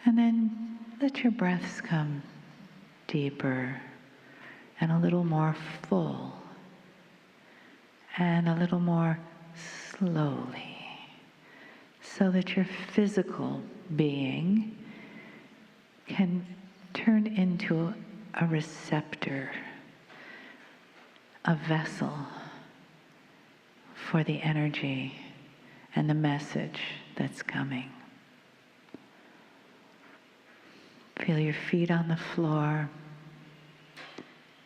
And then let your breaths come deeper and a little more full and a little more slowly, so that your physical being can turn into a receptor, a vessel for the energy and the message that's coming. Feel your feet on the floor,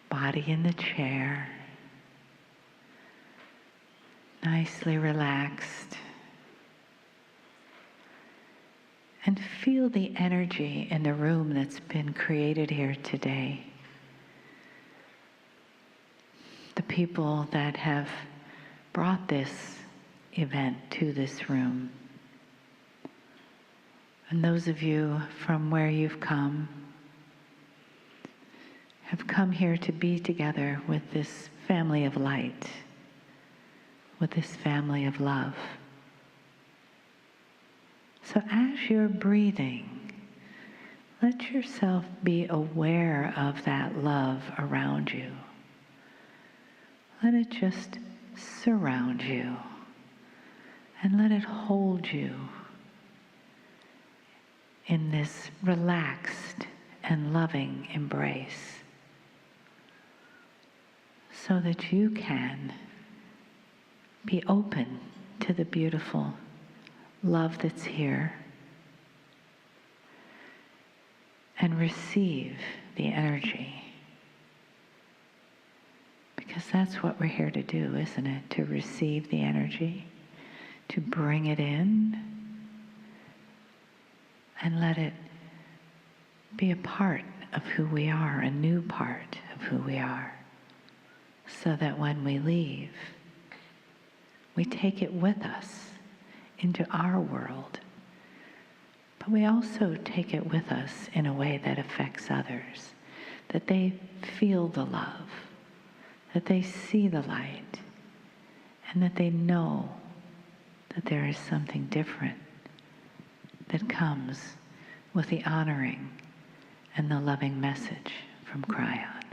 body in the chair, nicely relaxed. And feel the energy in the room that's been created here today. The people that have brought this event to this room. And those of you from where you've come have come here to be together with this family of light, with this family of love. So as you're breathing, let yourself be aware of that love around you. Let it just surround you and let it hold you in this relaxed and loving embrace, so that you can be open to the beautiful love that's here and receive the energy. Because that's what we're here to do, isn't it? To receive the energy, to bring it in, and let it be a part of who we are, a new part of who we are, so that when we leave, we take it with us into our world, but we also take it with us in a way that affects others, that they feel the love, that they see the light, and that they know that there is something different that comes with the honoring and the loving message from Kryon.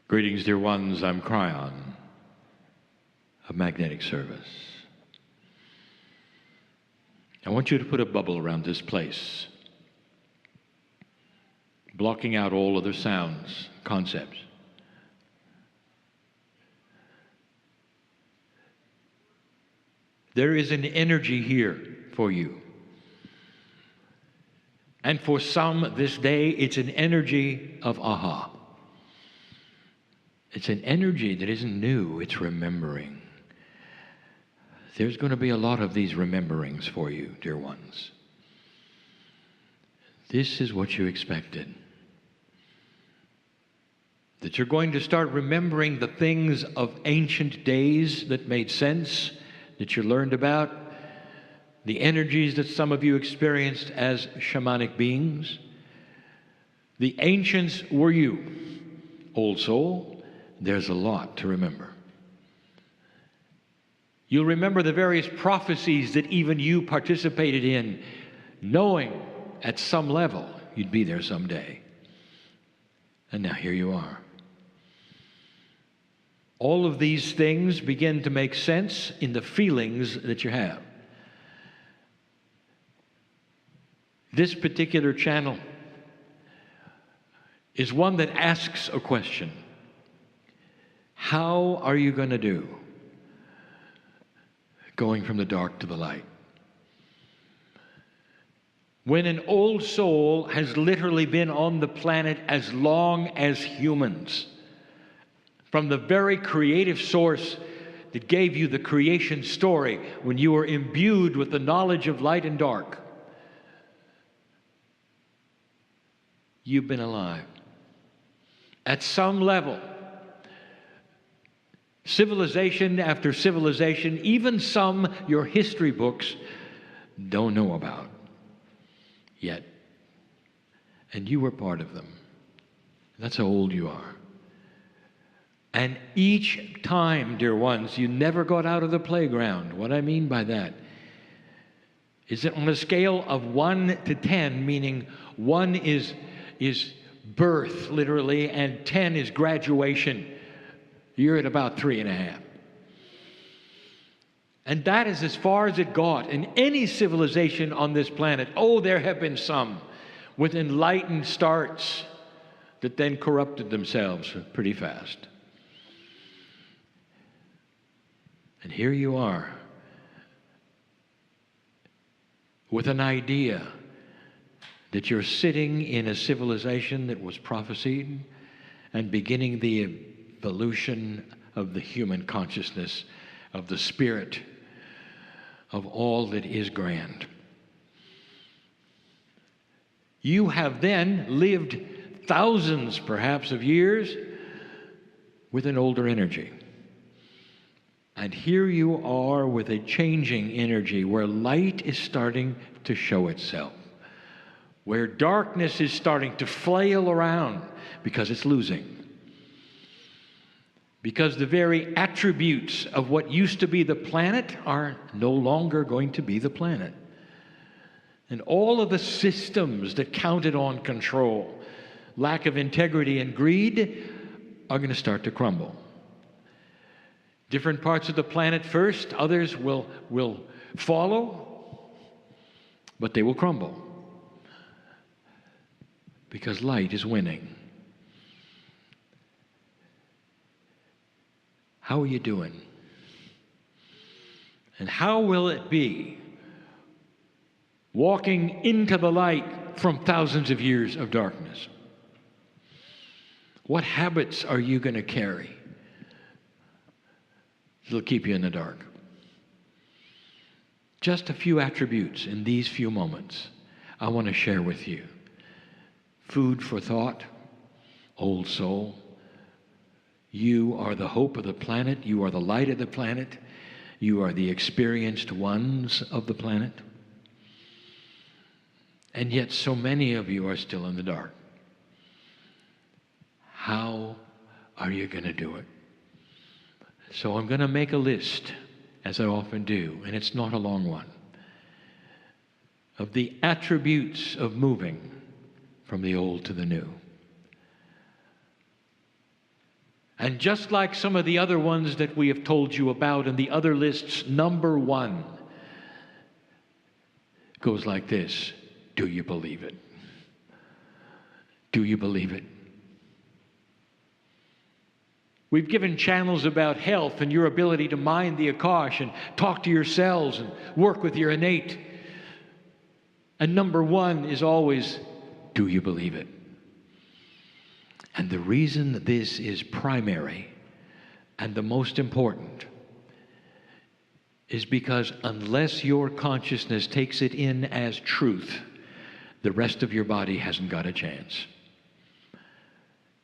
Greetings, dear ones. I'm Kryon of Magnetic Service. I want you to put a bubble around this place, blocking out all other sounds, concepts. There is an energy here for you. And for some this day, it's an energy of aha. It's an energy that isn't new, it's remembering. There's going to be a lot of these rememberings for you, dear ones. This is what you expected. That you're going to start remembering the things of ancient days that made sense, that you learned about, the energies that some of you experienced as shamanic beings. The ancients were you, old soul. There's a lot to remember. You'll remember the various prophecies that even you participated in, knowing at some level you'd be there someday. And now here you are. All of these things begin to make sense in the feelings that you have. This particular channel is one that asks a question. How are you going to do going from the dark to the light? When an old soul has literally been on the planet as long as humans, from the very creative source that gave you the creation story when you were imbued with the knowledge of light and dark, you've been alive. At some level, civilization after civilization, even some your history books don't know about yet. And you were part of them. That's how old you are. And each time, dear ones, you never got out of the playground. What I mean by that Is it on a scale of 1 to 10, meaning 1 is birth, literally, and 10 is graduation? You're at about 3.5. And that is as far as it got in any civilization on this planet. Oh, there have been some with enlightened starts that then corrupted themselves pretty fast. And here you are with an idea that you're sitting in a civilization that was prophesied and beginning the evolution of the human consciousness, of the spirit, of all that is grand. You have then lived thousands, perhaps, of years with an older energy. And here you are with a changing energy where light is starting to show itself, where darkness is starting to flail around because it's losing. Because the very attributes of what used to be the planet are no longer going to be the planet. And all of the systems that counted on control, lack of integrity, and greed are going to start to crumble. Different parts of the planet first, others will follow, but they will crumble because light is winning. How are you doing? And how will it be walking into the light from thousands of years of darkness? What habits are you going to carry that'll keep you in the dark? Just a few attributes in these few moments I want to share with you. Food for thought, old soul. You are the hope of the planet. You are the light of the planet. You are the experienced ones of the planet. And yet so many of you are still in the dark. How are you going to do it? So I'm going to make a list, as I often do, and it's not a long one, of the attributes of moving from the old to the new. And just like some of the other ones that we have told you about in the other lists, number 1 goes like this: do you believe it? Do you believe it? We've given channels about health and your ability to mind the Akash and talk to your cells and work with your innate. And number 1 is always, do you believe it? And the reason that this is primary and the most important is because unless your consciousness takes it in as truth, the rest of your body hasn't got a chance.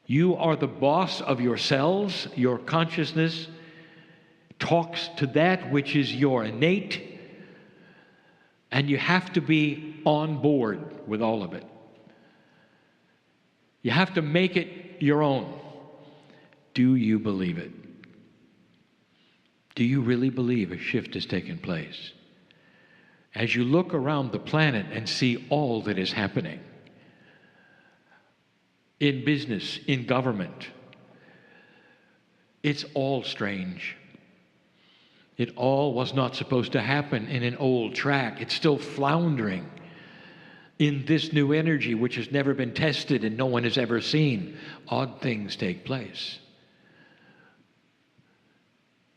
You are the boss of your cells. Your consciousness talks to that which is your innate, and you have to be on board with all of it. You have to make it your own. Do you believe it? Do you really believe a shift has taken place? As you look around the planet and see all that is happening, in business, in government, it's all strange. It all was not supposed to happen in an old track. It's still floundering in this new energy which has never been tested and no one has ever seen. Odd things take place.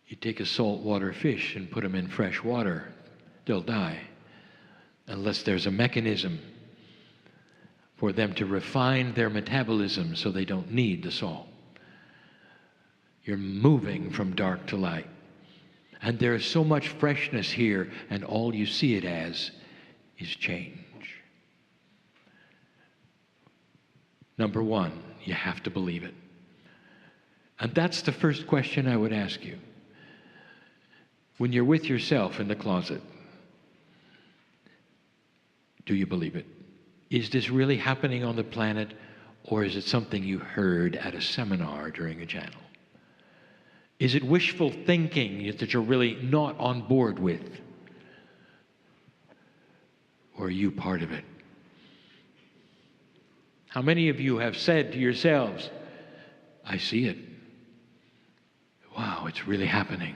You take a saltwater fish and put them in fresh water, they'll die unless there's a mechanism for them to refine their metabolism so they don't need the salt. You're moving from dark to light. And there is so much freshness here, and all you see it as is change. Number 1, you have to believe it. And that's the first question I would ask you. When you're with yourself in the closet, do you believe it? Is this really happening on the planet, or is it something you heard at a seminar during a channel? Is it wishful thinking that you're really not on board with? Or are you part of it? How many of you have said to yourselves, I see it. Wow, it's really happening.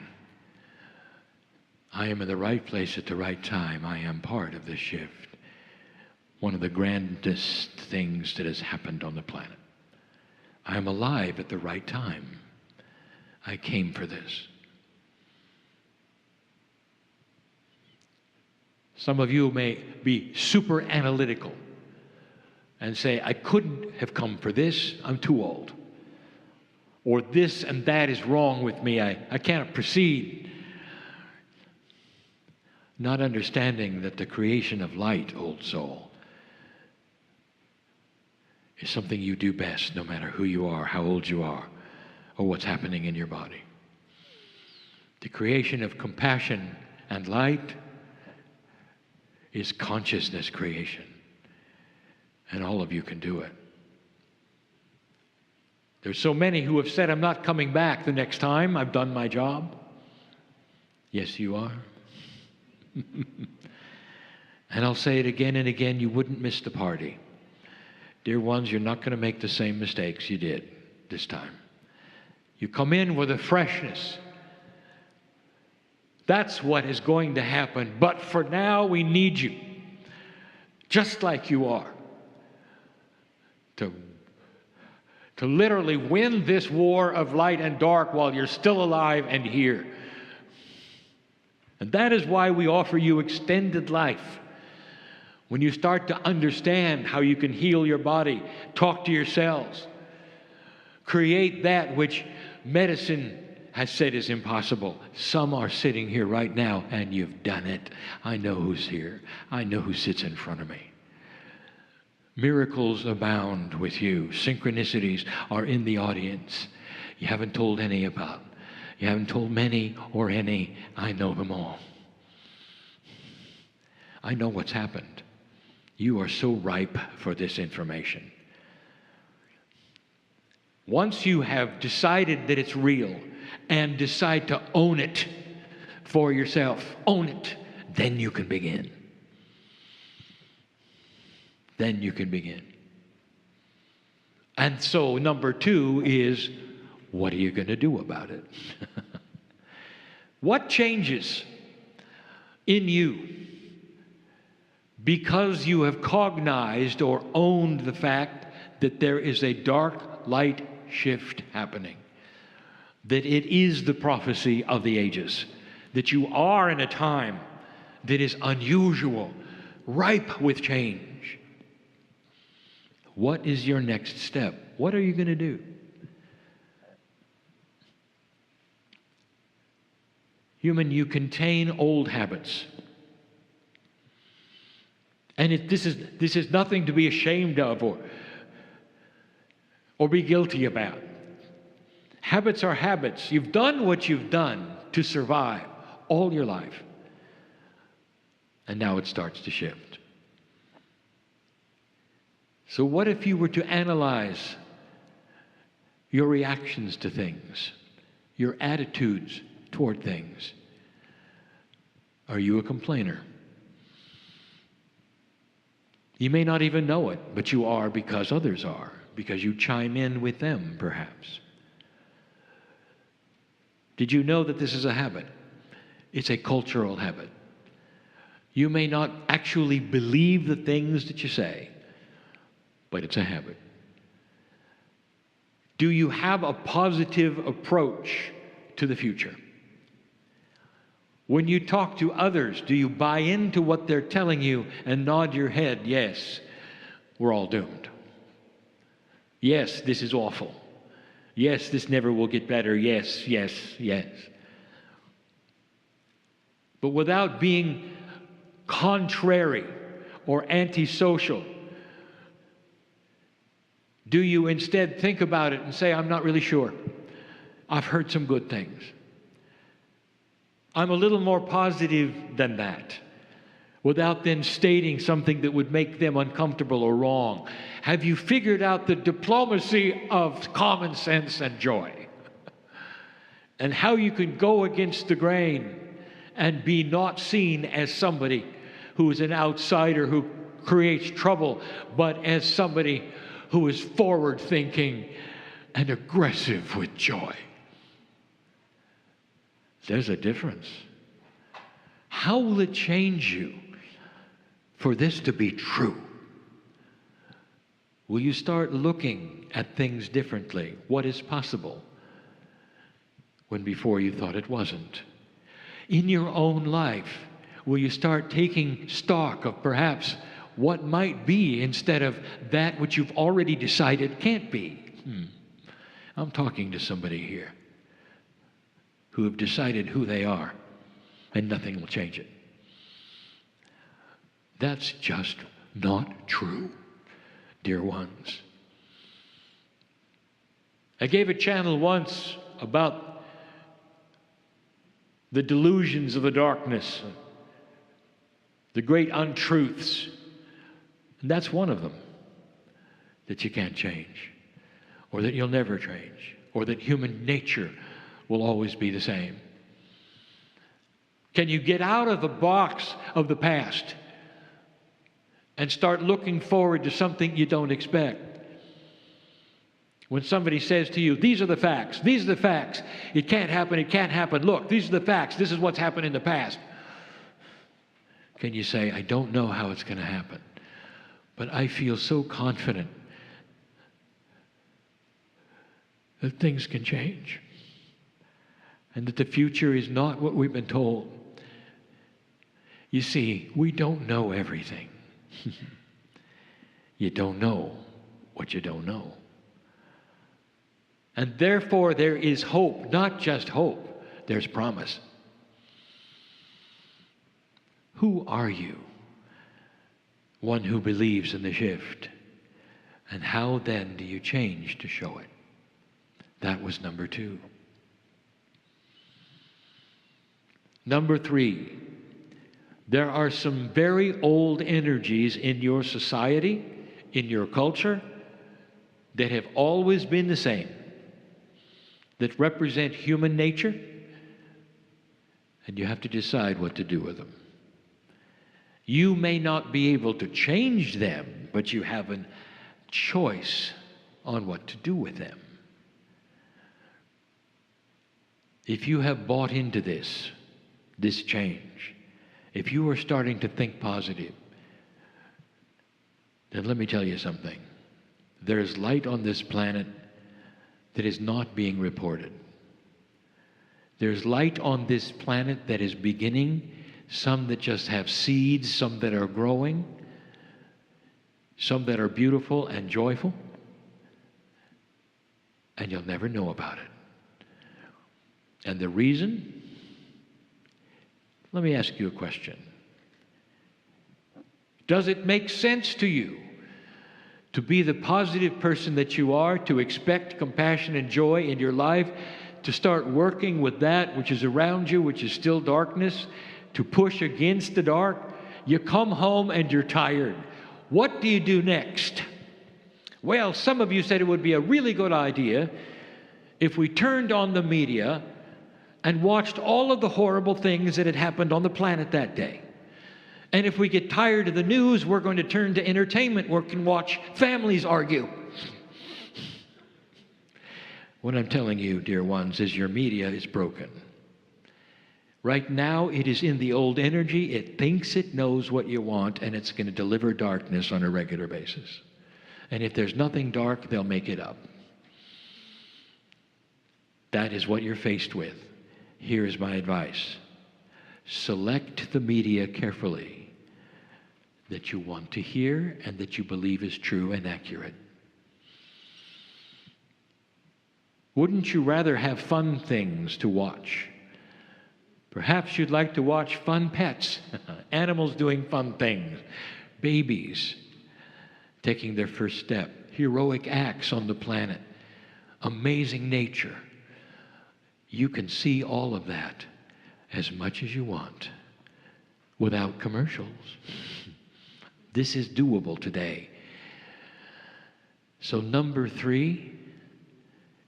I am in the right place at the right time. I am part of this shift. One of the grandest things that has happened on the planet. I am alive at the right time. I came for this. Some of you may be super analytical and say, I couldn't have come for this. I'm too old. Or this and that is wrong with me. I can't proceed. Not understanding that the creation of light, old soul, is something you do best no matter who you are, how old you are, or what's happening in your body. The creation of compassion and light is consciousness creation. And all of you can do it. There's so many who have said, I'm not coming back the next time. I've done my job. Yes, you are. And I'll say it again and again, you wouldn't miss the party. Dear ones, you're not going to make the same mistakes you did this time. You come in with a freshness. That's what is going to happen. But for now, we need you, just like you are, to literally win this war of light and dark while you're still alive and here. And that is why we offer you extended life. When you start to understand how you can heal your body, talk to your cells, create that which medicine has said is impossible. Some are sitting here right now, and you've done it. I know who's here. I know who sits in front of me. Miracles abound with you. Synchronicities are in the audience. You haven't told any about. You haven't told many or any. I know them all. I know what's happened. You are so ripe for this information. Once you have decided that it's real and decide to own it for yourself, own it, then you can begin. Then you can begin. And so number 2 is, what are you going to do about it? What changes in you because you have cognized or owned the fact that there is a dark light shift happening? That it is the prophecy of the ages, that you are in a time that is unusual, ripe with change. What is your next step? What are you going to do? Human, you contain old habits. And this is nothing to be ashamed of or be guilty about. Habits are habits. You've done what you've done to survive all your life. And now it starts to shift. So what if you were to analyze your reactions to things, your attitudes toward things? Are you a complainer? You may not even know it, but you are because others are, because you chime in with them, perhaps. Did you know that this is a habit? It's a cultural habit. You may not actually believe the things that you say, but it's a habit. Do you have a positive approach to the future? When you talk to others, do you buy into what they're telling you and nod your head, yes, we're all doomed. Yes, this is awful. Yes, this never will get better. Yes, yes, yes. But without being contrary or antisocial, do you instead think about it and say, I'm not really sure. I've heard some good things. I'm a little more positive than that, without then stating something that would make them uncomfortable or wrong. Have you figured out the diplomacy of common sense and joy? And how you can go against the grain and be not seen as somebody who is an outsider who creates trouble, but as somebody who is forward-thinking and aggressive with joy. There's a difference. How will it change you for this to be true? Will you start looking at things differently? What is possible when before you thought it wasn't? In your own life, will you start taking stock of perhaps what might be instead of that which you've already decided can't be? I'm talking to somebody here who have decided who they are, and nothing will change it. That's just not true, dear ones. I gave a channel once about the delusions of the darkness, the great untruths. And that's one of them, that you can't change, or that you'll never change, or that human nature will always be the same. Can you get out of the box of the past and start looking forward to something you don't expect? When somebody says to you, these are the facts, it can't happen, look, these are the facts, this is what's happened in the past. Can you say, I don't know how it's going to happen, but I feel so confident that things can change and that the future is not what we've been told. You see, we don't know everything. You don't know what you don't know. And therefore there is hope, not just hope, there's promise. Who are you? One who believes in the shift. And how then do you change to show it? That was number 2. Number 3, there are some very old energies in your society, in your culture, that have always been the same, that represent human nature, and you have to decide what to do with them. You may not be able to change them, but you have a choice on what to do with them. If you have bought into this change, if you are starting to think positive, then let me tell you something. There is light on this planet that is not being reported. There's light on this planet that is beginning, some that just have seeds, some that are growing, some that are beautiful and joyful, and you'll never know about it. And the reason? Let me ask you a question. Does it make sense to you to be the positive person that you are, to expect compassion and joy in your life, to start working with that which is around you, which is still darkness, to push against the dark? You come home and you're tired. What do you do next? Well, some of you said it would be a really good idea if we turned on the media and watched all of the horrible things that had happened on the planet that day. And if we get tired of the news, we're going to turn to entertainment where we can watch families argue. What I'm telling you, dear ones, is your media is broken. Right now, it is in the old energy. It thinks it knows what you want, and it's going to deliver darkness on a regular basis. And if there's nothing dark, they'll make it up. That is what you're faced with. Here is my advice. Select the media carefully that you want to hear and that you believe is true and accurate. Wouldn't you rather have fun things to watch? Perhaps you'd like to watch fun pets, animals doing fun things, babies taking their first step, heroic acts on the planet, amazing nature. You can see all of that as much as you want without commercials. This is doable today. So number 3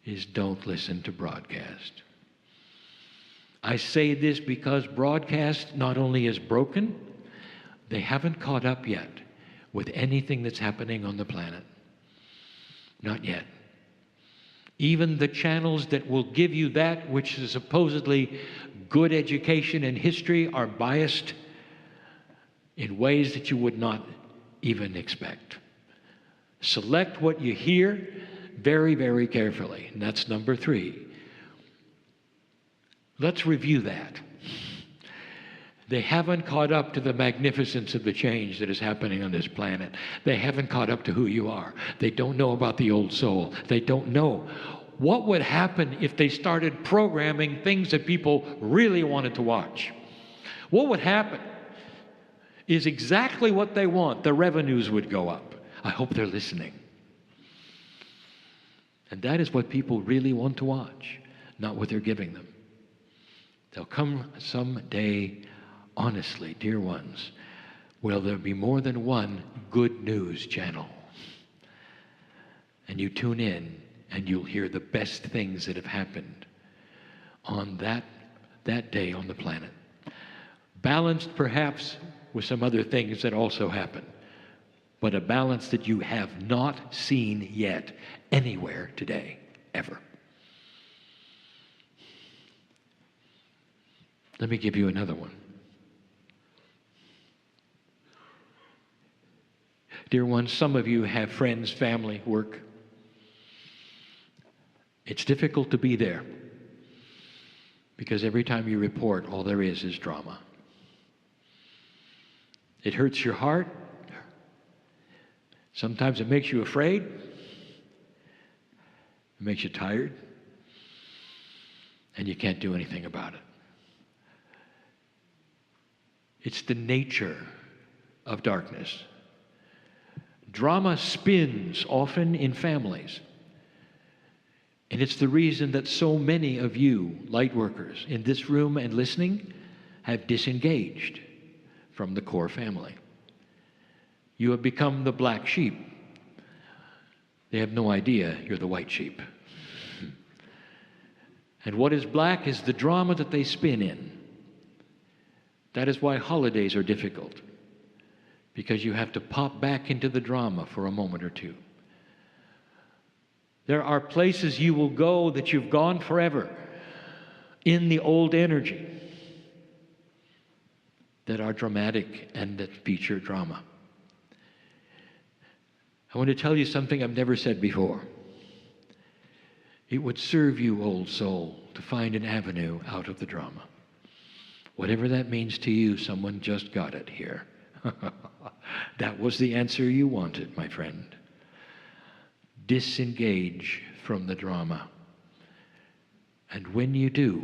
is don't listen to broadcast. I say this because broadcast not only is broken, They haven't caught up yet with anything that's happening on the planet. Not yet. Even the channels that will give you that which is supposedly good education and history are biased in ways that you would not even expect. Select what you hear very, very carefully. And that's number 3. Let's review that. They haven't caught up to the magnificence of the change that is happening on this planet. They haven't caught up to who you are. They don't know about the old soul. They don't know what would happen if they started programming things that people really wanted to watch. What would happen is exactly what they want. The revenues would go up. I hope they're listening. And that is what people really want to watch, not what they're giving them. There'll come someday, honestly, dear ones, will there be more than one good news channel? And you tune in and you'll hear the best things that have happened on that day on the planet. Balanced perhaps with some other things that also happen, but a balance that you have not seen yet anywhere today, ever. Let me give you another one. Dear ones, some of you have friends, family, work. It's difficult to be there because every time you report, all there is drama. It hurts your heart. Sometimes it makes you afraid. It makes you tired. And you can't do anything about it. It's the nature of darkness. Drama spins often in families. And it's the reason that so many of you, light workers, in this room and listening, have disengaged from the core family. You have become the black sheep. They have no idea you're the white sheep. And what is black is the drama that they spin in. That is why holidays are difficult, because you have to pop back into the drama for a moment or two. There are places you will go that you've gone forever in the old energy that are dramatic and that feature drama. I want to tell you something I've never said before. It would serve you, old soul, to find an avenue out of the drama. Whatever that means to you, someone just got it here. That was the answer you wanted, my friend. Disengage from the drama. And when you do,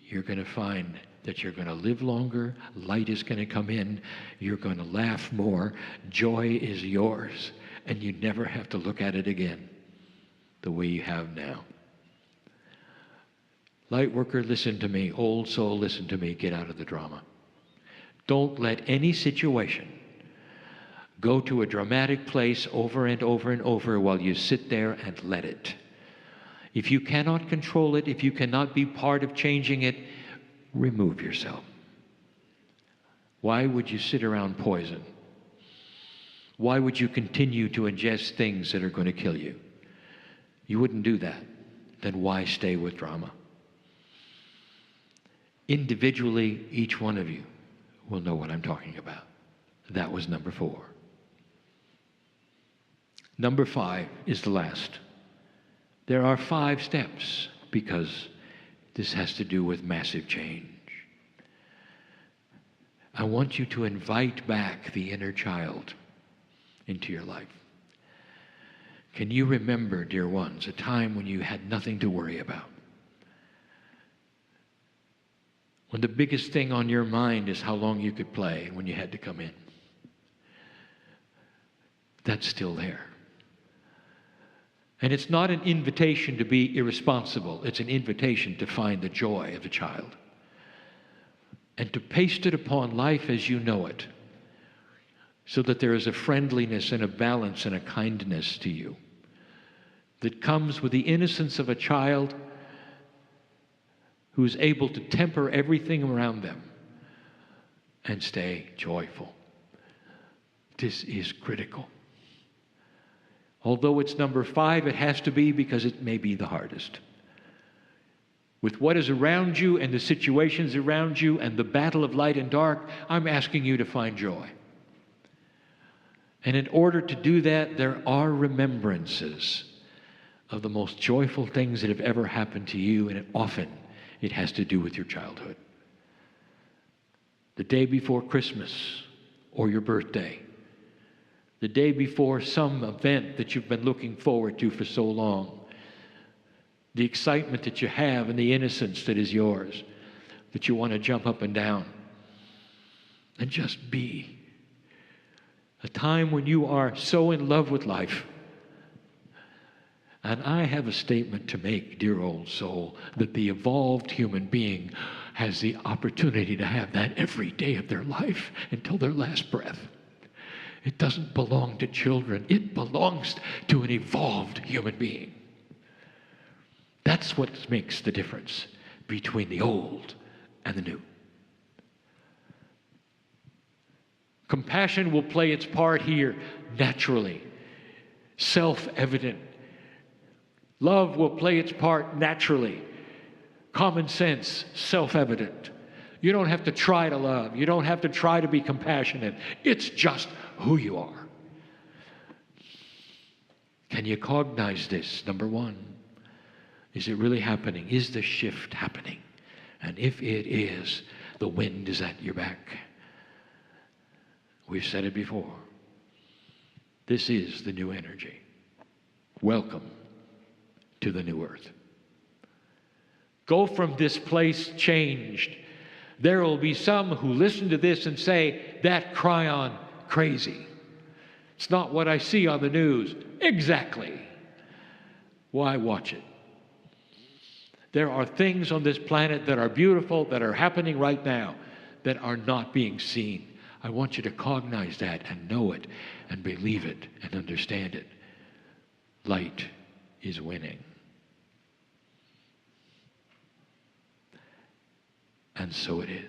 you're going to find that you're going to live longer, light is going to come in, you're going to laugh more, joy is yours, and you never have to look at it again the way you have now. Light worker, listen to me. Old soul, listen to me. Get out of the drama. Don't let any situation go to a dramatic place over and over and over while you sit there and let it. If you cannot control it, if you cannot be part of changing it, remove yourself. Why would you sit around poison? Why would you continue to ingest things that are going to kill you? You wouldn't do that. Then why stay with drama? Individually, each one of you will know what I'm talking about. That was number 4. Number 5 is the last. There are 5 steps because this has to do with massive change. I want you to invite back the inner child into your life. Can you remember, dear ones, a time when you had nothing to worry about? When the biggest thing on your mind is how long you could play and when you had to come in. That's still there. And it's not an invitation to be irresponsible. It's an invitation to find the joy of the child and to paste it upon life as you know it, so that there is a friendliness and a balance and a kindness to you that comes with the innocence of a child who is able to temper everything around them and stay joyful This is critical. Although it's number 5, it has to be because it may be the hardest. With what is around you and the situations around you and the battle of light and dark, I'm asking you to find joy. And in order to do that, there are remembrances of the most joyful things that have ever happened to you, and often it has to do with your childhood. The day before Christmas or your birthday, the day before some event that you've been looking forward to for so long, the excitement that you have and the innocence that is yours, that you want to jump up and down and just be. A time when you are so in love with life. And I have a statement to make, dear old soul, that the evolved human being has the opportunity to have that every day of their life until their last breath. It doesn't belong to children. It belongs to an evolved human being. That's what makes the difference between the old and the new. Compassion will play its part here naturally, self-evident. Love will play its part naturally, common sense, self-evident. You don't have to try to love. You don't have to try to be compassionate. It's just who you are. Can you cognize this? Number 1, is it really happening? Is the shift happening? And if it is, the wind is at your back. We've said it before. This is the new energy. Welcome to the new earth. Go from this place changed. There will be some who listen to this and say, that Kryon, crazy. It's not what I see on the news. Exactly. Why watch it? There are things on this planet that are beautiful, that are happening right now, that are not being seen. I want you to cognize that and know it and believe it and understand it. Light is winning. And so it is.